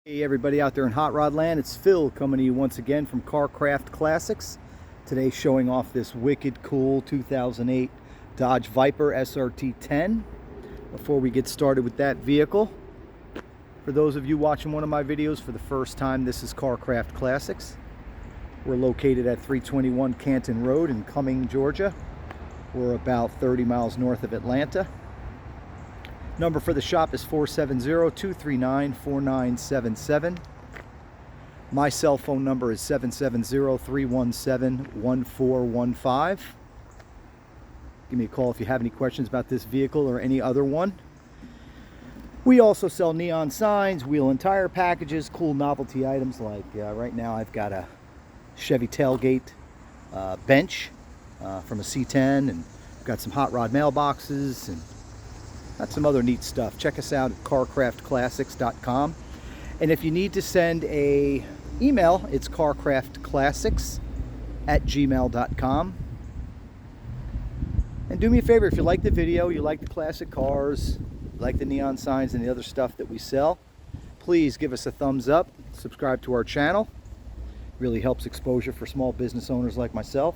Hey everybody out there in Hot Rod Land, it's Phil coming to you once again from Carcraft Classics. Today showing off this wicked cool 2008 Dodge Viper SRT10. Before we get started with that vehicle, for those of you watching one of my videos for the first time, this is Carcraft Classics. We're located at 321 Canton Road in Cumming, Georgia. We're about 30 miles north of Atlanta. Number for the shop is 470-239-4977. My cell phone number is 770-317-1415. Give me a call if you have any questions about this vehicle or any other one. We also sell neon signs, wheel and tire packages, cool novelty items like right now I've got a Chevy tailgate bench from a C10, and got some hot rod mailboxes and got some other neat stuff. Check us out at carcraftclassics.com. And if you need to send a email, it's carcraftclassics@gmail.com. And do me a favor, if you like the video, you like the classic cars, you like the neon signs and the other stuff that we sell, please give us a thumbs up, subscribe to our channel. It really helps exposure for small business owners like myself.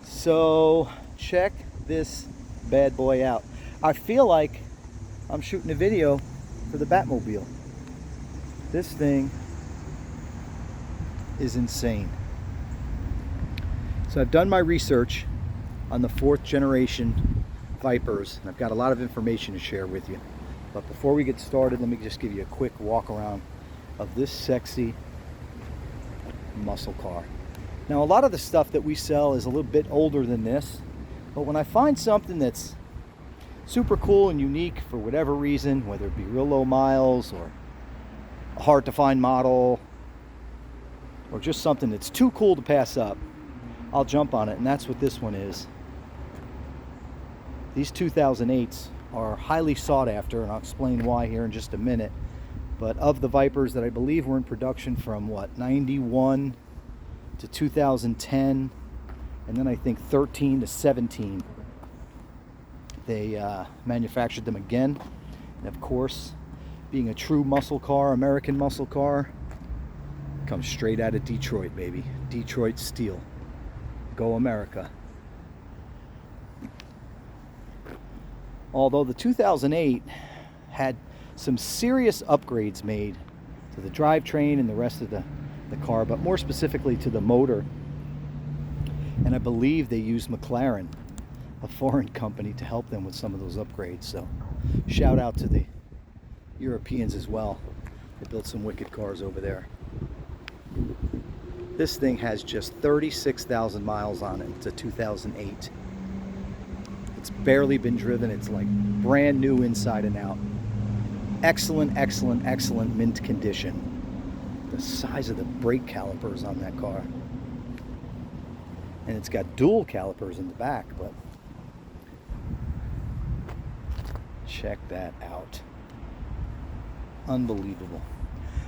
So check this bad boy out. I feel like I'm shooting a video for the Batmobile. This thing is insane. So I've done my research on the 4th generation Vipers, and I've got a lot of information to share with you. But before we get started, let me just give you a quick walk around of this sexy muscle car. Now, a lot of the stuff that we sell is a little bit older than this, but when I find something that's super cool and unique for whatever reason, whether it be real low miles or a hard to find model or just something that's too cool to pass up, I'll jump on it, and that's what this one is. These 2008s are highly sought after, and I'll explain why here in just a minute. But of the Vipers that I believe were in production from what, 91 to 2010, and then I think 13 to 17, they manufactured them again. And of course, being a true muscle car, American muscle car, comes straight out of Detroit, baby. Detroit steel. Go America. Although the 2008 had some serious upgrades made to the drivetrain and the rest of the car, but more specifically to the motor. And I believe they used McLaren, a foreign company, to help them with some of those upgrades. So shout out to the Europeans as well. They built some wicked cars over there. This thing has just 36,000 miles on it. It's a 2008. It's barely been driven. It's like brand new inside and out. Excellent, excellent, excellent mint condition. The size of the brake calipers on that car. And it's got dual calipers in the back, but check that out. Unbelievable.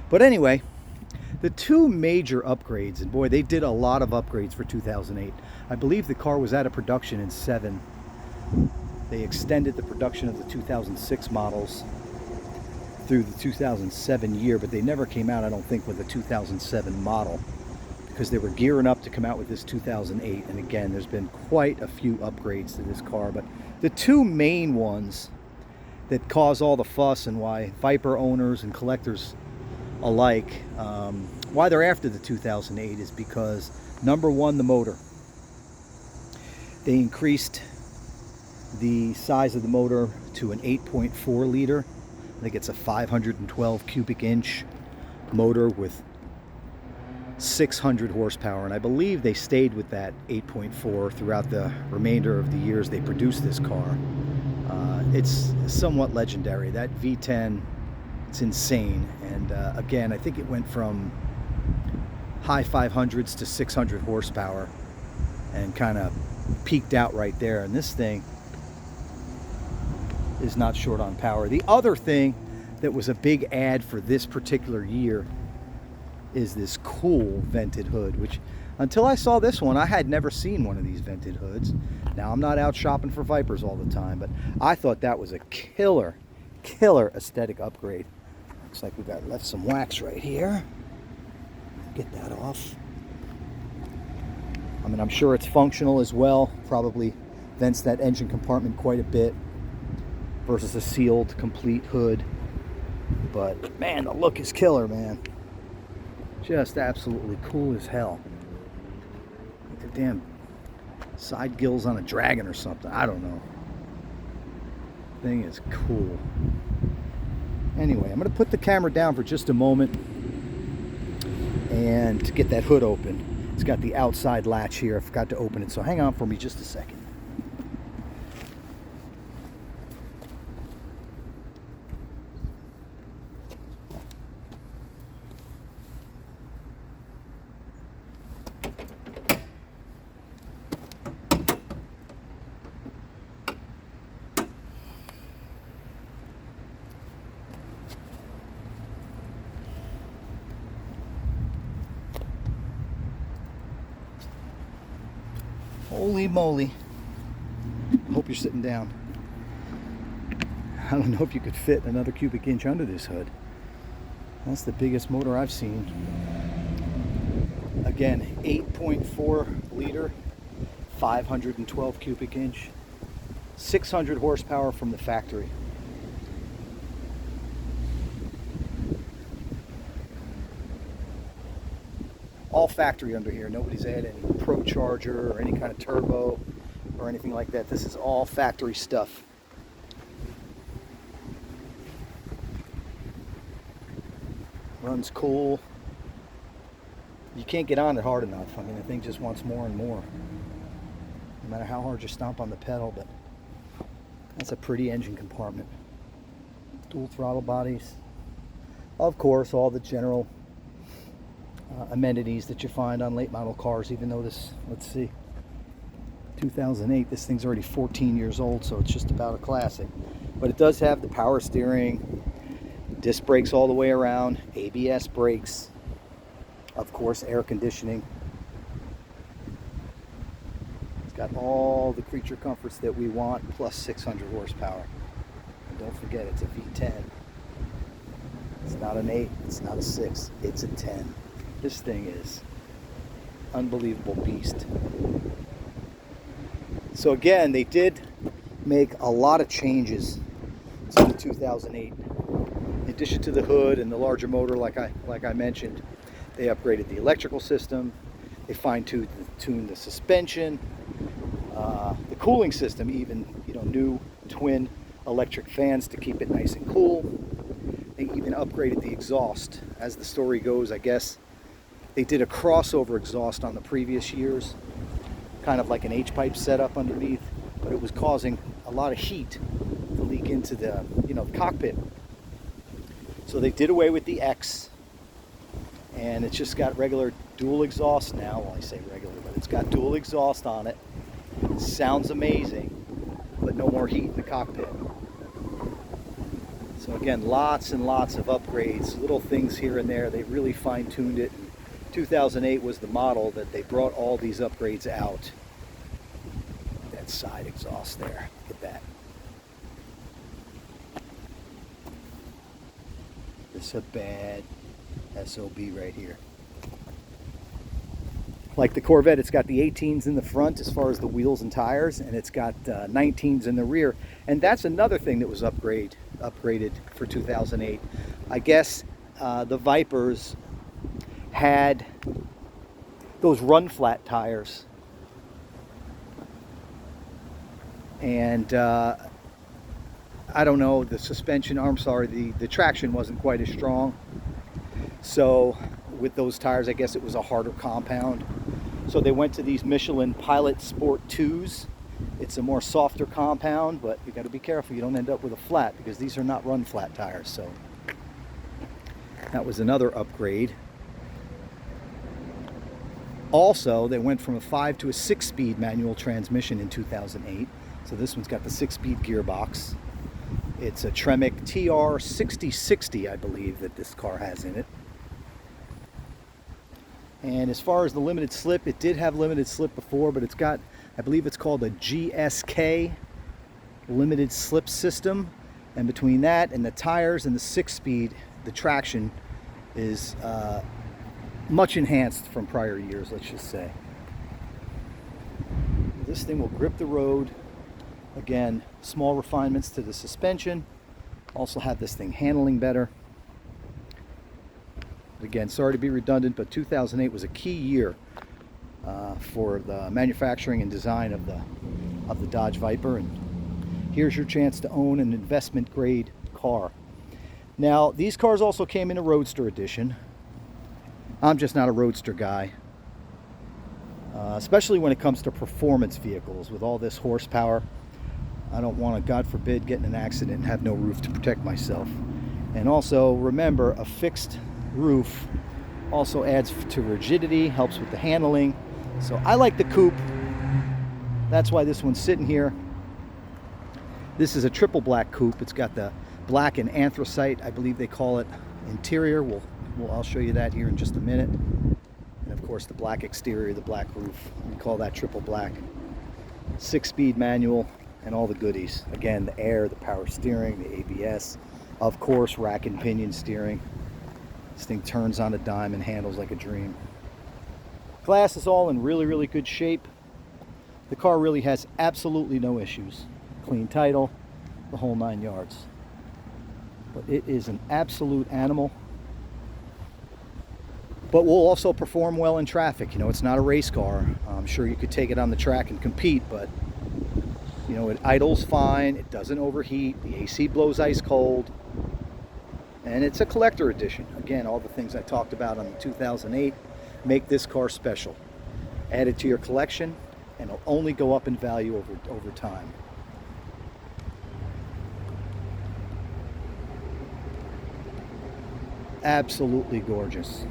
But anyway, the two major upgrades, and boy, they did a lot of upgrades for 2008. I believe the car was out of production in 7. They extended the production of the 2006 models through the 2007 year, but they never came out, I don't think, with a 2007 model, because they were gearing up to come out with this 2008. And again, there's been quite a few upgrades to this car, but the two main ones that cause all the fuss and why Viper owners and collectors alike, why they're after the 2008, is because, number one, the motor. They increased the size of the motor to an 8.4 liter. I think it's a 512 cubic inch motor with 600 horsepower, and I believe they stayed with that 8.4 throughout the remainder of the years they produced this car. It's somewhat legendary. That V10, it's insane. And again, I think it went from high 500s to 600 horsepower and kind of peaked out right there. And this thing is not short on power. The other thing that was a big ad for this particular year is this cool vented hood, which until I saw this one, I had never seen one of these vented hoods. Now, I'm not out shopping for Vipers all the time, but I thought that was a killer killer aesthetic upgrade. Looks like we got left some wax right here. Get that off. I mean, I'm sure it's functional as well. Probably vents that engine compartment quite a bit versus a sealed complete hood. But man, the look is killer, man. Just absolutely cool as hell. Like the damn side gills on a dragon or something. I don't know. Thing is cool. Anyway, I'm going to put the camera down for just a moment and get that hood open. It's got the outside latch here. I forgot to open it, so hang on for me just a second. Holy moly. Hope you're sitting down. I don't know if you could fit another cubic inch under this hood. That's the biggest motor I've seen. Again, 8.4 liter, 512 cubic inch, 600 horsepower from the factory. All factory under here. Nobody's had any Pro Charger or any kind of turbo or anything like that. This is all factory stuff. Runs cool. You can't get on it hard enough. I mean, the thing just wants more and more. No matter how hard you stomp on the pedal, but that's a pretty engine compartment. Dual throttle bodies. Of course, all the general amenities that you find on late model cars, even though this, let's see, 2008, this thing's already 14 years old, so it's just about a classic. But it does have the power steering, disc brakes all the way around, ABS brakes, of course air conditioning. It's got all the creature comforts that we want, plus 600 horsepower. And don't forget, it's a V10. It's not an 8, it's not a 6, it's a 10. This thing is unbelievable beast. So again, they did make a lot of changes to the 2008. In addition to the hood and the larger motor, like I mentioned, they upgraded the electrical system. They fine-tuned the suspension, the cooling system, even new twin electric fans to keep it nice and cool. They even upgraded the exhaust. As the story goes, I guess they did a crossover exhaust on the previous years, kind of like an H-pipe setup underneath, but it was causing a lot of heat to leak into the, the cockpit. So they did away with the X, and it's just got regular dual exhaust now. Well, I say regular, but it's got dual exhaust on it. It sounds amazing, but no more heat in the cockpit. So again, lots and lots of upgrades, little things here and there. They really fine-tuned it. 2008 was the model that they brought all these upgrades out. That side exhaust there, look at that. This is a bad SOB right here. Like the Corvette, it's got the 18s in the front as far as the wheels and tires, and it's got 19s in the rear. And that's another thing that was upgraded for 2008. I guess the Vipers had those run flat tires, and I don't know, the suspension, the traction wasn't quite as strong. So with those tires, I guess it was a harder compound. So they went to these Michelin Pilot Sport 2s. It's a more softer compound, but you got to be careful you don't end up with a flat, because these are not run flat tires. So that was another upgrade. Also, they went from a 5 to a 6-speed manual transmission in 2008. So this one's got the 6-speed gearbox. It's a Tremec TR6060, I believe, that this car has in it. And as far as the limited slip, it did have limited slip before, but it's got, I believe it's called a GSK limited slip system. And between that and the tires and the 6-speed, the traction is much enhanced from prior years, let's just say. This thing will grip the road. Again, small refinements to the suspension. Also have this thing handling better. Again, sorry to be redundant, but 2008 was a key year for the manufacturing and design of the Dodge Viper. And here's your chance to own an investment grade car. Now, these cars also came in a Roadster edition. I'm just not a Roadster guy, especially when it comes to performance vehicles with all this horsepower. I don't want to, God forbid, get in an accident and have no roof to protect myself. And also, remember, a fixed roof also adds to rigidity, helps with the handling. So I like the coupe. That's why this one's sitting here. This is a triple black coupe. It's got the black and anthracite, I believe they call it, interior. I'll show you that here in just a minute. And of course the black exterior, the black roof. We call that triple black. 6-speed manual and all the goodies. Again, the air, the power steering, the ABS. Of course, rack and pinion steering. This thing turns on a dime and handles like a dream. Glass is all in really, really good shape. The car really has absolutely no issues. Clean title, the whole 9 yards. But it is an absolute animal. But will also perform well in traffic. You know, it's not a race car. I'm sure you could take it on the track and compete, but you know, it idles fine, it doesn't overheat, the AC blows ice cold, and it's a collector edition. Again, all the things I talked about on the 2008 make this car special. Add it to your collection, and it'll only go up in value over time. Absolutely gorgeous.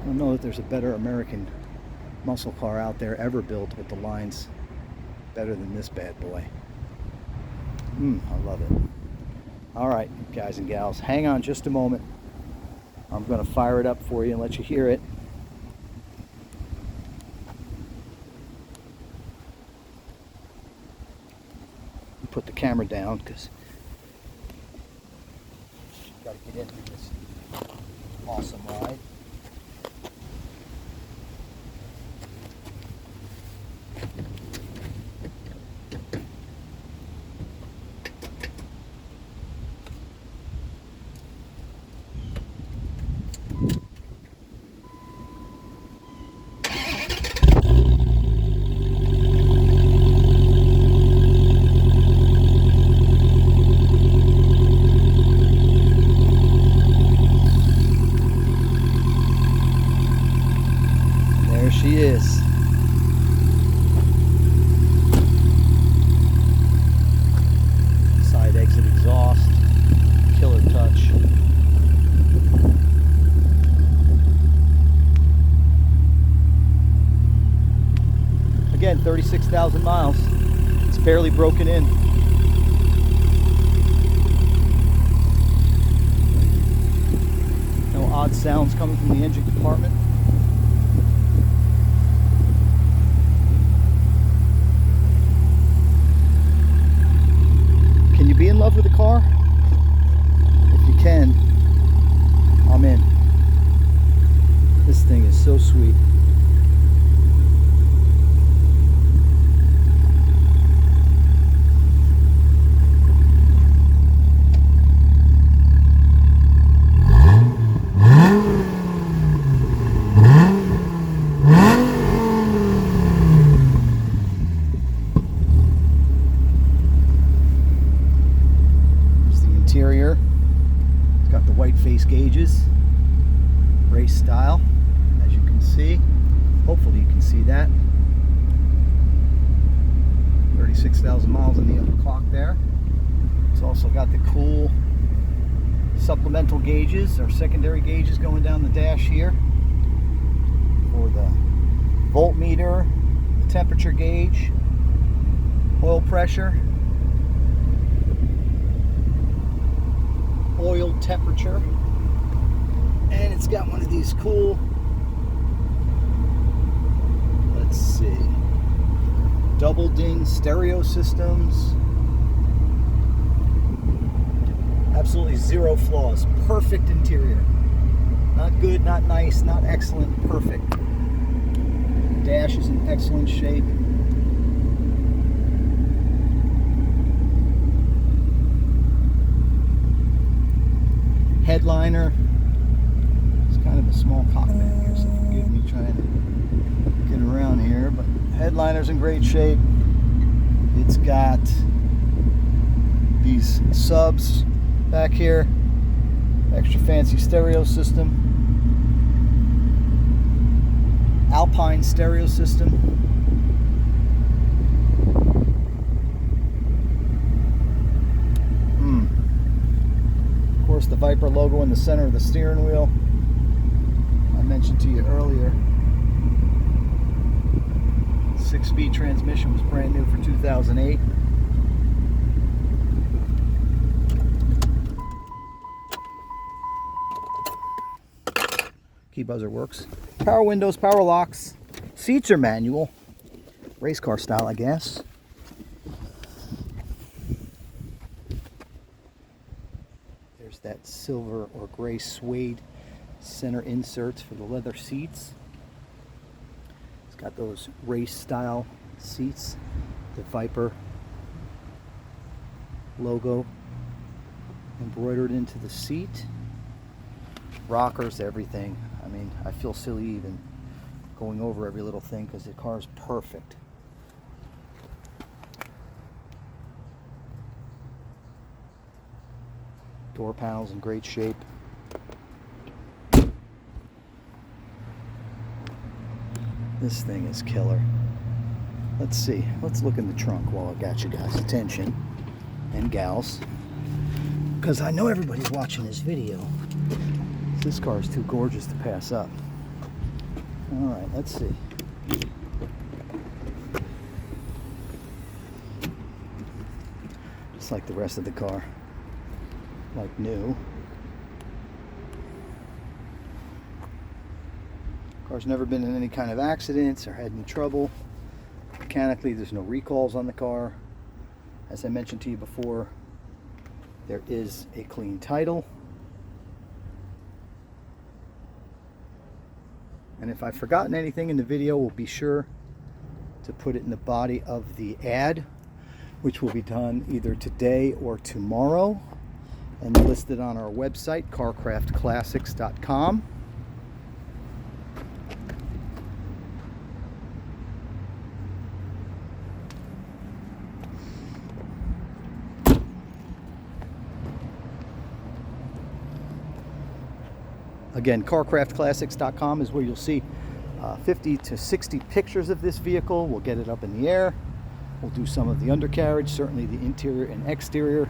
I don't know that there's a better American muscle car out there ever built with the lines better than this bad boy. I love it. All right, guys and gals, hang on just a moment. I'm going to fire it up for you and let you hear it. Put the camera down because I've got to get into this awesome ride. She is. Side exit exhaust, killer touch. Again, 36,000 miles. It's barely broken in. No odd sounds coming from the engine compartment. Be in love with the car? If you can, I'm in. This thing is so sweet. Interior, it's got the white face gauges, race style, as you can see. Hopefully you can see that. 36,000 miles on the upper clock there. It's also got the cool supplemental gauges, or secondary gauges going down the dash here for the voltmeter, the temperature gauge, oil pressure, oil temperature, and it's got one of these cool, let's see, double ding stereo systems, absolutely zero flaws. Perfect interior. Not good, not nice, not excellent, perfect. Dash is in excellent shape. Headliner. It's kind of a small cockpit here, so forgive me trying to get around here, but headliner's in great shape. It's got these subs back here, extra fancy stereo system, Alpine stereo system. Of course, the Viper logo in the center of the steering wheel. I mentioned to you earlier, 6-speed transmission was brand new for 2008. Key buzzer works. Power windows, power locks. Seats are manual. Race car style, I guess. There's that silver or gray suede center inserts for the leather seats. It's got those race style seats. The Viper logo embroidered into the seat. Rockers, everything. I mean, I feel silly even going over every little thing because the car is perfect. Door panels in great shape. This thing is killer. Let's see. Let's look in the trunk while I got you guys' attention, and gals, because I know everybody's watching this video. This car is too gorgeous to pass up. All right, let's see. Just like the rest of the car, like new. Car's never been in any kind of accidents or had any trouble. Mechanically, there's no recalls on the car. As I mentioned to you before, there is a clean title. And if I've forgotten anything in the video, we'll be sure to put it in the body of the ad, which will be done either today or tomorrow and listed on our website, carcraftclassics.com. Again, carcraftclassics.com is where you'll see 50 to 60 pictures of this vehicle. We'll get it up in the air. We'll do some of the undercarriage, certainly the interior and exterior,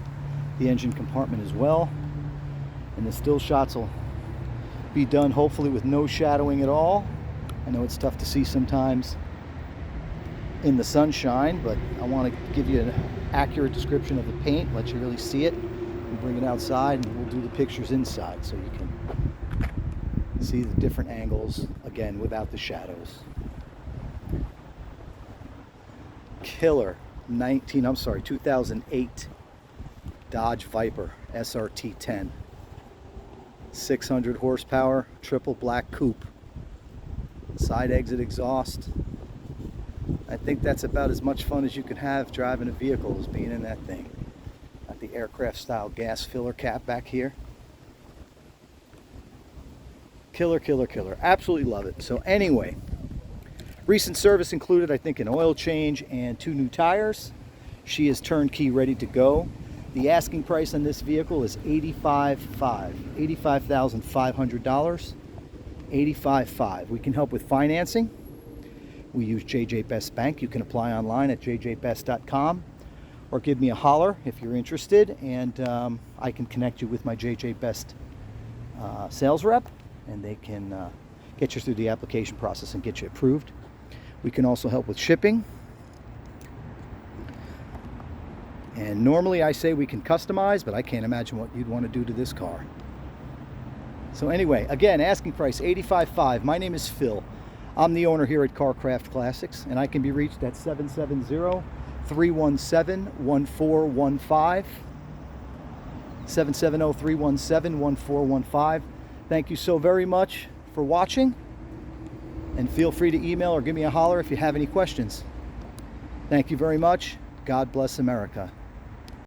the engine compartment as well. And the still shots will be done hopefully with no shadowing at all. I know it's tough to see sometimes in the sunshine, but I want to give you an accurate description of the paint, let you really see it, and bring it outside, and we'll do the pictures inside so you can see the different angles, again, without the shadows. Killer 2008 Dodge Viper SRT10. 600 horsepower, triple black coupe. Side exit exhaust. I think that's about as much fun as you can have driving a vehicle as being in that thing. Got the aircraft style gas filler cap back here. Killer, killer, killer. Absolutely love it. So anyway, recent service included, I think, an oil change and 2 new tires. She is turnkey ready to go. The asking price on this vehicle is $85,500. $85,500. We can help with financing. We use JJ Best Bank. You can apply online at jjbest.com or give me a holler if you're interested, and I can connect you with my JJ Best sales rep, and they can get you through the application process and get you approved. We can also help with shipping. And normally I say we can customize, but I can't imagine what you'd want to do to this car. So anyway, again, asking price $85,500. My name is Phil. I'm the owner here at Carcraft Classics, and I can be reached at 770-317-1415. 770-317-1415. Thank you so very much for watching, and feel free to email or give me a holler if you have any questions. Thank you very much. God bless America.